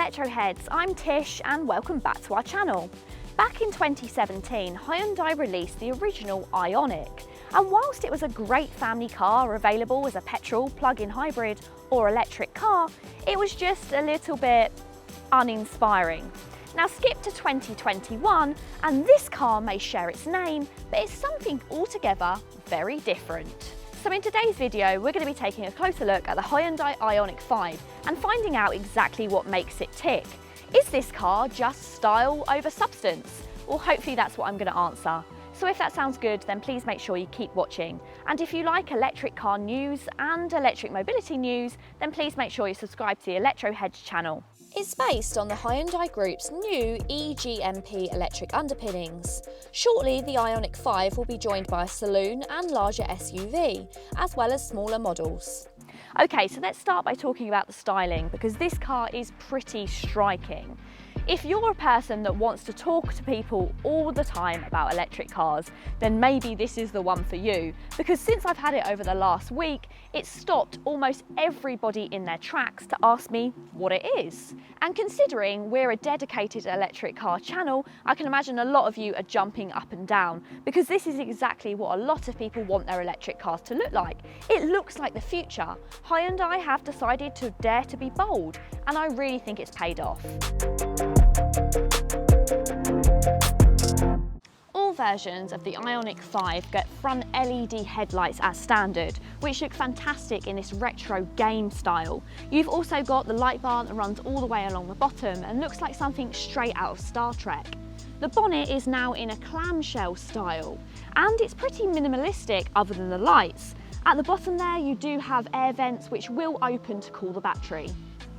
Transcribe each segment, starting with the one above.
Electroheads, I'm Tish and welcome back to our channel. Back in 2017, Hyundai released the original IONIQ, and whilst it was a great family car available as a petrol, plug-in hybrid or electric car, it was just a little bit uninspiring. Now skip to 2021 and this car may share its name, but it's something altogether very different. So in today's video, we're going to be taking a closer look at the Hyundai IONIQ 5 and finding out exactly what makes it tick. Is this car just style over substance? Well, hopefully that's what I'm going to answer. So if that sounds good, then please make sure you keep watching. And if you like electric car news and electric mobility news, then please make sure you subscribe to the Electroheads channel. It's based on the Hyundai Group's new eGMP electric underpinnings. Shortly, the IONIQ 5 will be joined by a saloon and larger SUV, as well as smaller models. Okay, so let's start by talking about the styling, because this car is pretty striking. If you're a person that wants to talk to people all the time about electric cars, then maybe this is the one for you, because since I've had it over the last week, it's stopped almost everybody in their tracks to ask me what it is. And considering we're a dedicated electric car channel, I can imagine a lot of you are jumping up and down, because this is exactly what a lot of people want their electric cars to look like. It looks like the future. Hyundai have decided to dare to be bold, and I really think it's paid off. All versions of the IONIQ 5 get front LED headlights as standard, which look fantastic in this retro game style. You've also got the light bar that runs all the way along the bottom and looks like something straight out of Star Trek. The bonnet is now in a clamshell style, and it's pretty minimalistic other than the lights. At the bottom there, you do have air vents which will open to cool the battery.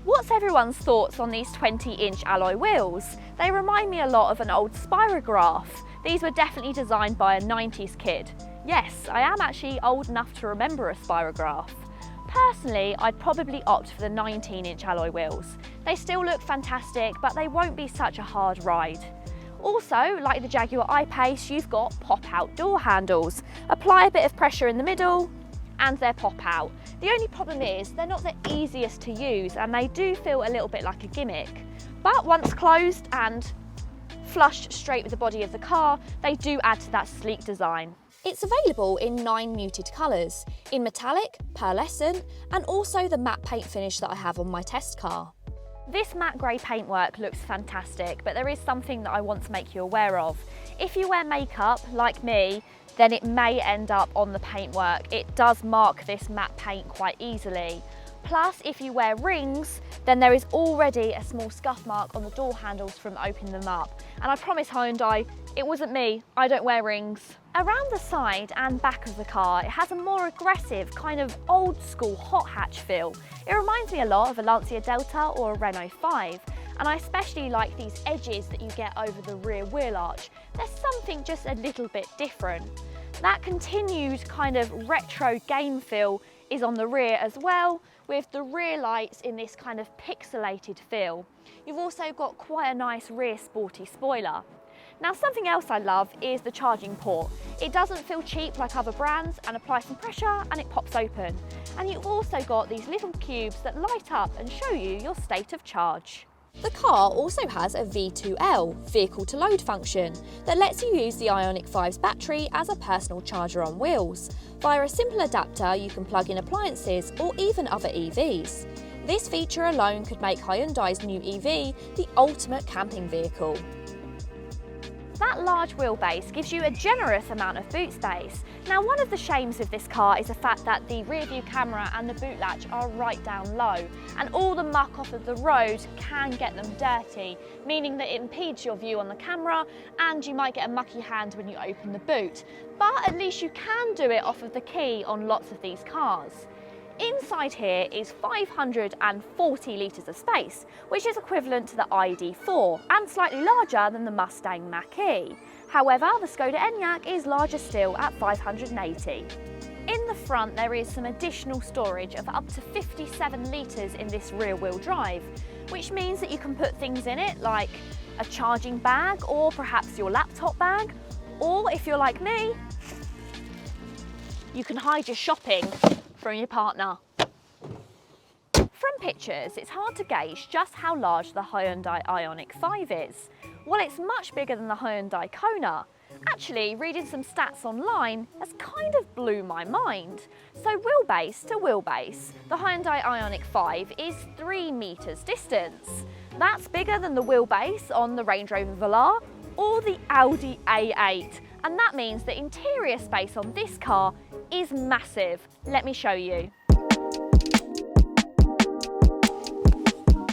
What's everyone's thoughts on these 20-inch alloy wheels? They remind me a lot of an old Spirograph. These were definitely designed by a 90s kid. Yes, I am actually old enough to remember a Spirograph. Personally, I'd probably opt for the 19-inch alloy wheels. They still look fantastic, but they won't be such a hard ride. Also, like the Jaguar I-Pace, you've got pop-out door handles. Apply a bit of pressure in the middle, and they're pop out. The only problem is they're not the easiest to use and they do feel a little bit like a gimmick. But once closed and flushed straight with the body of the car, they do add to that sleek design. It's available in 9 muted colours, in metallic, pearlescent, and also the matte paint finish that I have on my test car. This matte grey paintwork looks fantastic, but there is something that I want to make you aware of. If you wear makeup, like me, then it may end up on the paintwork. It does mark this matte paint quite easily. Plus, if you wear rings, then there is already a small scuff mark on the door handles from opening them up. And I promise Hyundai, it wasn't me, I don't wear rings. Around the side and back of the car, it has a more aggressive, kind of old school hot hatch feel. It reminds me a lot of a Lancia Delta or a Renault 5. And I especially like these edges that you get over the rear wheel arch. There's something just a little bit different. That continued kind of retro game feel is on the rear as well, with the rear lights in this kind of pixelated feel. You've also got quite a nice rear sporty spoiler. Now something else I love is the charging port. It doesn't feel cheap like other brands, and apply some pressure and it pops open. And you've also got these little cubes that light up and show you your state of charge. The car also has a V2L, vehicle to load function, that lets you use the IONIQ 5's battery as a personal charger on wheels. Via a simple adapter, you can plug in appliances or even other EVs. This feature alone could make Hyundai's new EV the ultimate camping vehicle. That large wheelbase gives you a generous amount of boot space. Now, one of the shames of this car is the fact that the rear view camera and the boot latch are right down low, and all the muck off of the road can get them dirty, meaning that it impedes your view on the camera and you might get a mucky hand when you open the boot. But at least you can do it off of the key on lots of these cars. Inside here is 540 litres of space, which is equivalent to the ID.4 and slightly larger than the Mustang Mach-E. However, the Skoda Enyaq is larger still at 580. In the front, there is some additional storage of up to 57 litres in this rear-wheel drive, which means that you can put things in it like a charging bag or perhaps your laptop bag, or if you're like me, you can hide your shopping from your partner. From pictures, it's hard to gauge just how large the Hyundai IONIQ 5 is. Well, it's much bigger than the Hyundai Kona. Actually, reading some stats online has kind of blew my mind. So wheelbase to wheelbase, the Hyundai IONIQ 5 is 3 metres distance. That's bigger than the wheelbase on the Range Rover Velar or the Audi A8. And that means the interior space on this car is massive. Let me show you.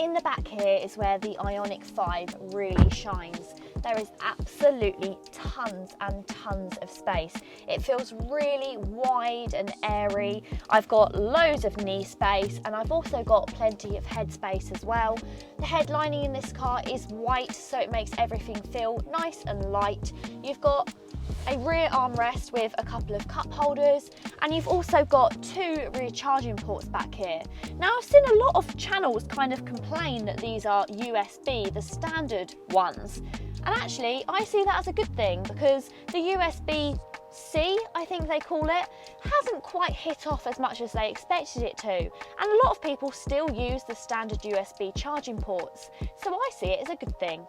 In the back here is where the IONIQ 5 really shines. There is absolutely tons and tons of space. It feels really wide and airy. I've got loads of knee space and I've also got plenty of head space as well. The headlining in this car is white, so it makes everything feel nice and light. You've got a rear armrest with a couple of cup holders, and you've also got 2 rear charging ports back here. Now, I've seen a lot of channels kind of complain that these are USB, the standard ones. And actually, I see that as a good thing because the USB-C, I think they call it, hasn't quite hit off as much as they expected it to. And a lot of people still use the standard USB charging ports. So I see it as a good thing.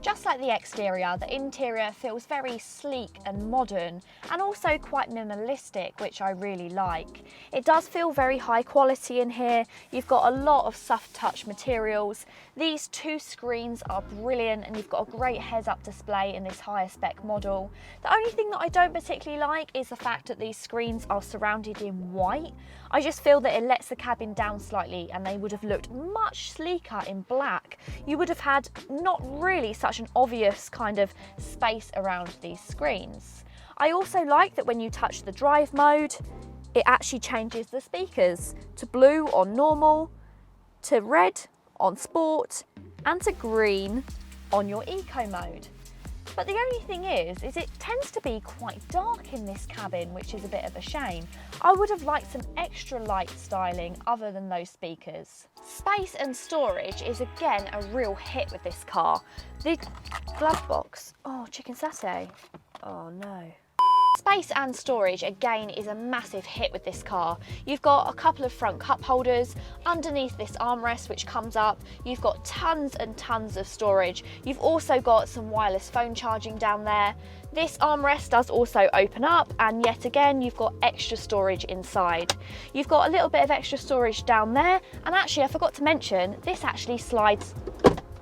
Just like the exterior, the interior feels very sleek and modern and also quite minimalistic, which I really like. It does feel very high quality in here. You've got a lot of soft touch materials. These 2 screens are brilliant and you've got a great heads-up display in this higher spec model. The only thing that I don't particularly like is the fact that these screens are surrounded in white. I just feel that it lets the cabin down slightly and they would have looked much sleeker in black. You would have had not really such an obvious kind of space around these screens. I also like that when you touch the drive mode, it actually changes the speakers to blue on normal, to red on sport, and to green on your eco mode. But the only thing is it tends to be quite dark in this cabin, which is a bit of a shame. I would have liked some extra light styling other than those speakers. Space and storage is again a real hit with this car. The glove box, oh, chicken satay, oh no. Space and storage again is a massive hit with this car. You've got a couple of front cup holders underneath this armrest which comes up. You've got tons and tons of storage. You've also got some wireless phone charging down there. This armrest does also open up, and yet again you've got extra storage inside. You've got a little bit of extra storage down there, and actually I forgot to mention, this actually slides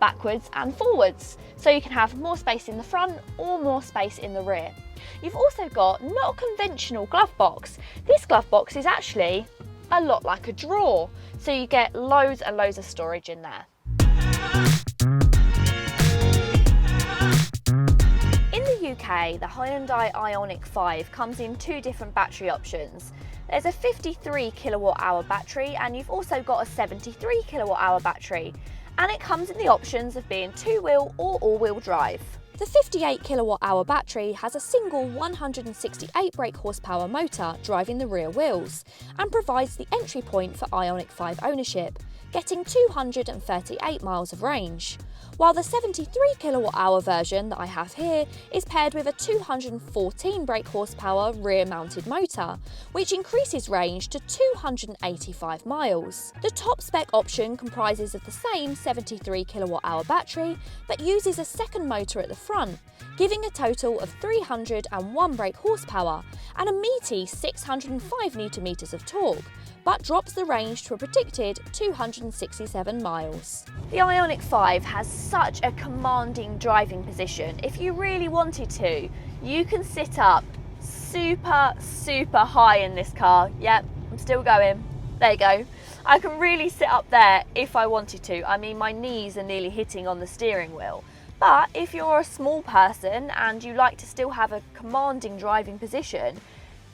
backwards and forwards, so you can have more space in the front or more space in the rear. You've also got not a conventional glove box. This glove box is actually a lot like a drawer, so you get loads and loads of storage in there. In the UK, the Hyundai IONIQ 5 comes in 2 different battery options. There's a 53 kilowatt hour battery and you've also got a 73 kilowatt hour battery, and it comes in the options of being 2-wheel or all-wheel drive. The 58 kilowatt hour battery has a single 168 brake horsepower motor driving the rear wheels and provides the entry point for IONIQ 5 ownership, getting 238 miles of range. While the 73 kilowatt hour version that I have here is paired with a 214 brake horsepower rear mounted motor, which increases range to 285 miles. The top spec option comprises of the same 73 kilowatt hour battery but uses a second motor at the front, giving a total of 301 brake horsepower and a meaty 605 Nm of torque, but drops the range to a predicted 267 miles. The IONIQ 5 has such a commanding driving position. If you really wanted to, you can sit up super high in this car. Yep, I'm still going. There you go. I can really sit up there if I wanted to. I mean, my knees are nearly hitting on the steering wheel. But if you're a small person and you like to still have a commanding driving position,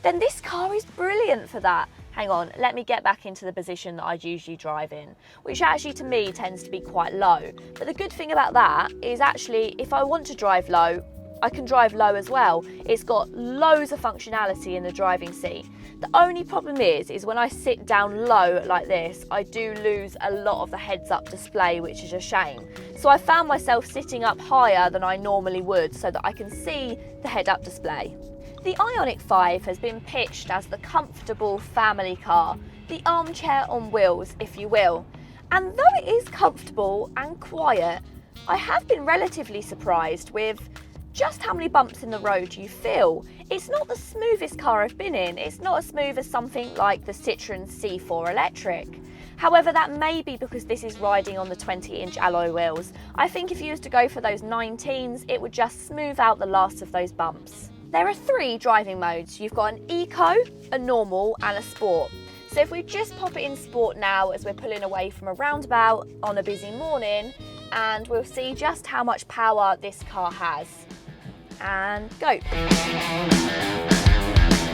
then this car is brilliant for that. Hang on, let me get back into the position that I'd usually drive in, which actually to me tends to be quite low. But the good thing about that is actually if I want to drive low, I can drive low as well. It's got loads of functionality in the driving seat. The only problem is when I sit down low like this, I do lose a lot of the heads-up display, which is a shame. So I found myself sitting up higher than I normally would so that I can see the head-up display. The IONIQ 5 has been pitched as the comfortable family car, the armchair on wheels, if you will. And though it is comfortable and quiet, I have been relatively surprised with just how many bumps in the road you feel. It's not the smoothest car I've been in. It's not as smooth as something like the Citroen C4 Electric. However, that may be because this is riding on the 20-inch alloy wheels. I think if you was to go for those 19s, it would just smooth out the last of those bumps. There are 3 driving modes. You've got an Eco, a Normal and a Sport. So if we just pop it in Sport now as we're pulling away from a roundabout on a busy morning, and we'll see just how much power this car has. And go.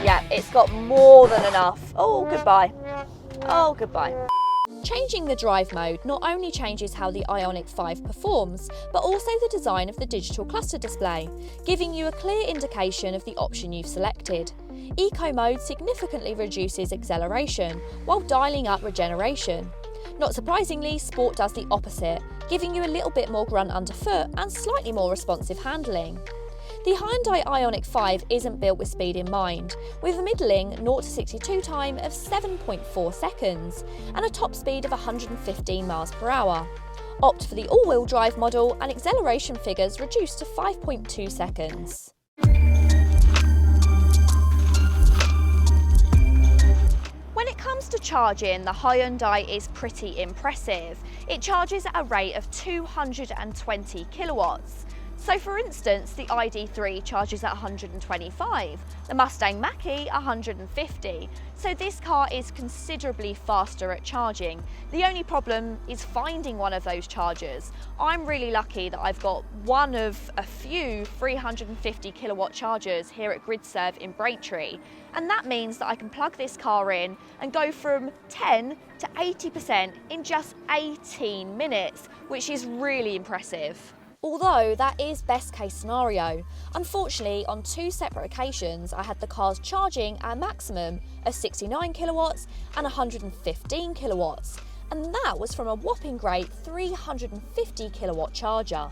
Yeah, it's got more than enough. Oh, goodbye. Oh, goodbye. Changing the drive mode not only changes how the IONIQ 5 performs, but also the design of the digital cluster display, giving you a clear indication of the option you've selected. Eco mode significantly reduces acceleration, while dialing up regeneration. Not surprisingly, Sport does the opposite, giving you a little bit more grunt underfoot and slightly more responsive handling. The Hyundai IONIQ 5 isn't built with speed in mind, with a middling 0 to 62 time of 7.4 seconds and a top speed of 115 miles per hour. Opt for the all-wheel drive model and acceleration figures reduced to 5.2 seconds. When it comes to charging, the Hyundai is pretty impressive. It charges at a rate of 220 kilowatts. So for instance, the ID3 charges at 125, the Mustang Mach-E 150. So this car is considerably faster at charging. The only problem is finding one of those chargers. I'm really lucky that I've got one of a few 350 kilowatt chargers here at GridServe in Braintree. And that means that I can plug this car in and go from 10 to 80% in just 18 minutes, which is really impressive. Although that is best case scenario. Unfortunately, on 2 separate occasions, I had the cars charging at a maximum of 69 kilowatts and 115 kilowatts, and that was from a whopping great 350 kilowatt charger.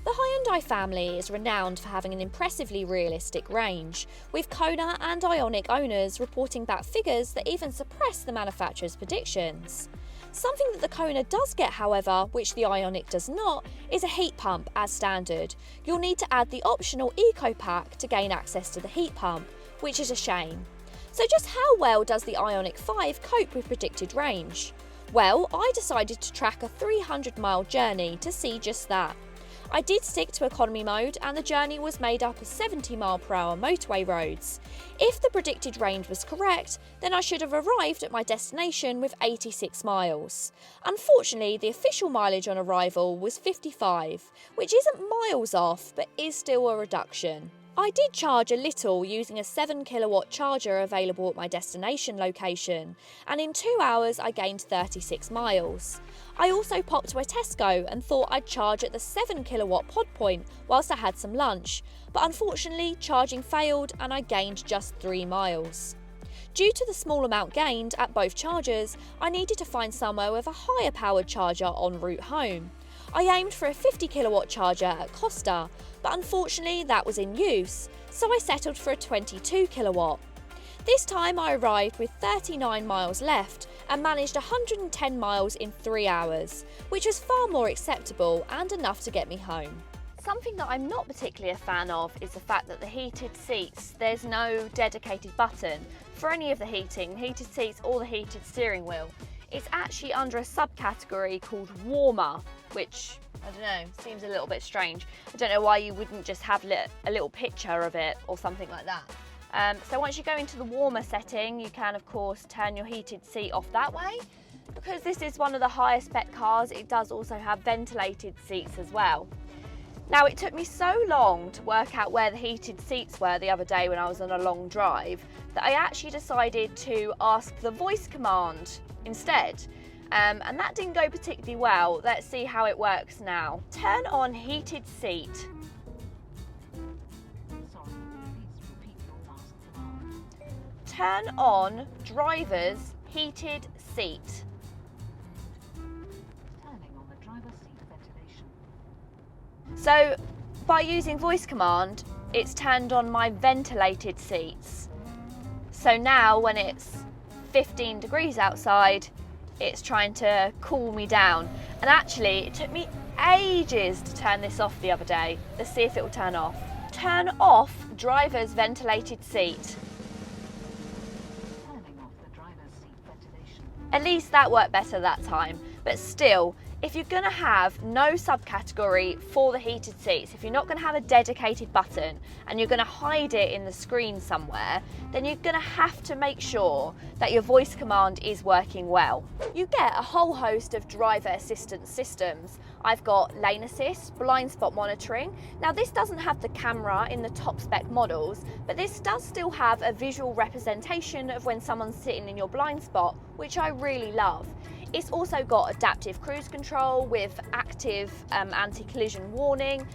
The Hyundai family is renowned for having an impressively realistic range, with Kona and IONIQ owners reporting back figures that even suppress the manufacturer's predictions. Something that the Kona does get, however, which the IONIQ does not, is a heat pump as standard. You'll need to add the optional Eco Pack to gain access to the heat pump, which is a shame. So just how well does the IONIQ 5 cope with predicted range? Well, I decided to track a 300-mile journey to see just that. I did stick to economy mode and the journey was made up of 70-mile-per-hour motorway roads. If the predicted range was correct, then I should have arrived at my destination with 86 miles. Unfortunately, the official mileage on arrival was 55, which isn't miles off, but is still a reduction. I did charge a little using a 7 kilowatt charger available at my destination location, and in 2 hours I gained 36 miles. I also popped to a Tesco and thought I'd charge at the 7 kilowatt pod point whilst I had some lunch, but unfortunately charging failed and I gained just 3 miles. Due to the small amount gained at both chargers, I needed to find somewhere with a higher powered charger en route home. I aimed for a 50 kilowatt charger at Costa, but unfortunately that was in use, so I settled for a 22 kilowatt. This time I arrived with 39 miles left and managed 110 miles in 3 hours, which was far more acceptable and enough to get me home. Something that I'm not particularly a fan of is the fact that the heated seats, there's no dedicated button for any of the heated seats or the heated steering wheel. It's actually under a subcategory called warmer, which, I don't know, seems a little bit strange. I don't know why you wouldn't just have a little picture of it or something like that. So once you go into the warmer setting, you can of course turn your heated seat off that way. Because this is one of the higher spec cars, it does also have ventilated seats as well. Now it took me so long to work out where the heated seats were the other day when I was on a long drive that I actually decided to ask the voice command instead. And that didn't go particularly well. Let's see how it works now. Turn on heated seat. Turn on driver's heated seat. Turning on the driver's seat ventilation. So by using voice command, it's turned on my ventilated seats. So now when it's 15 degrees outside, it's trying to cool me down. And actually, it took me ages to turn this off the other day. Let's see if it will turn off. Turn off driver's ventilated seat. Turning off the driver's seat ventilation. At least that worked better that time, but still, if you're going to have no subcategory for the heated seats, if you're not going to have a dedicated button and you're going to hide it in the screen somewhere, then you're going to have to make sure that your voice command is working well. You get a whole host of driver assistance systems. I've got lane assist, blind spot monitoring. Now this doesn't have the camera in the top spec models, but this does still have a visual representation of when someone's sitting in your blind spot, which I really love. It's also got adaptive cruise control with active anti-collision warning,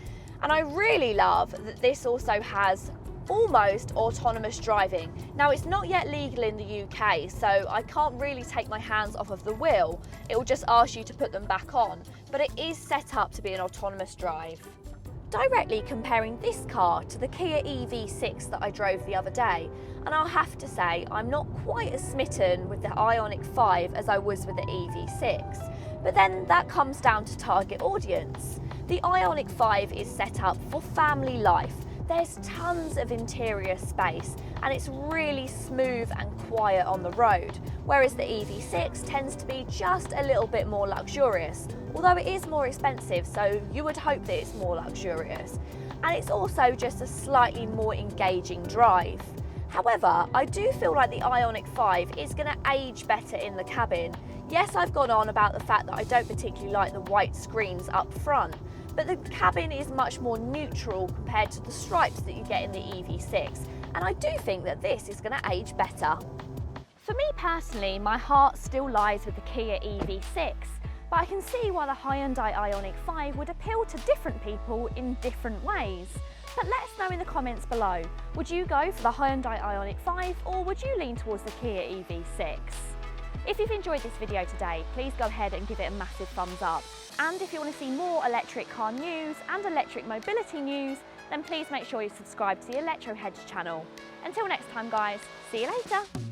and I really love that this also has almost autonomous driving. Now it's not yet legal in the UK, so I can't really take my hands off of the wheel. It will just ask you to put them back on, but it is set up to be an autonomous drive. Directly comparing this car to the Kia EV6 that I drove the other day, and I'll have to say I'm not quite as smitten with the IONIQ 5 as I was with the EV6, but then that comes down to target audience. The IONIQ 5 is set up for family life. There's tons of interior space and it's really smooth and quiet on the road, whereas the EV6 tends to be just a little bit more luxurious, although it is more expensive, so you would hope that it's more luxurious. And it's also just a slightly more engaging drive. However, I do feel like the IONIQ 5 is going to age better in the cabin. Yes, I've gone on about the fact that I don't particularly like the white screens up front, but the cabin is much more neutral compared to the stripes that you get in the EV6, and I do think that this is going to age better. For me personally, my heart still lies with the Kia EV6, but I can see why the Hyundai IONIQ 5 would appeal to different people in different ways. But let us know in the comments below, would you go for the Hyundai IONIQ 5 or would you lean towards the Kia EV6? If you've enjoyed this video today, please go ahead and give it a massive thumbs up. And if you want to see more electric car news and electric mobility news, then please make sure you subscribe to the Electroheads channel. Until next time guys, see you later!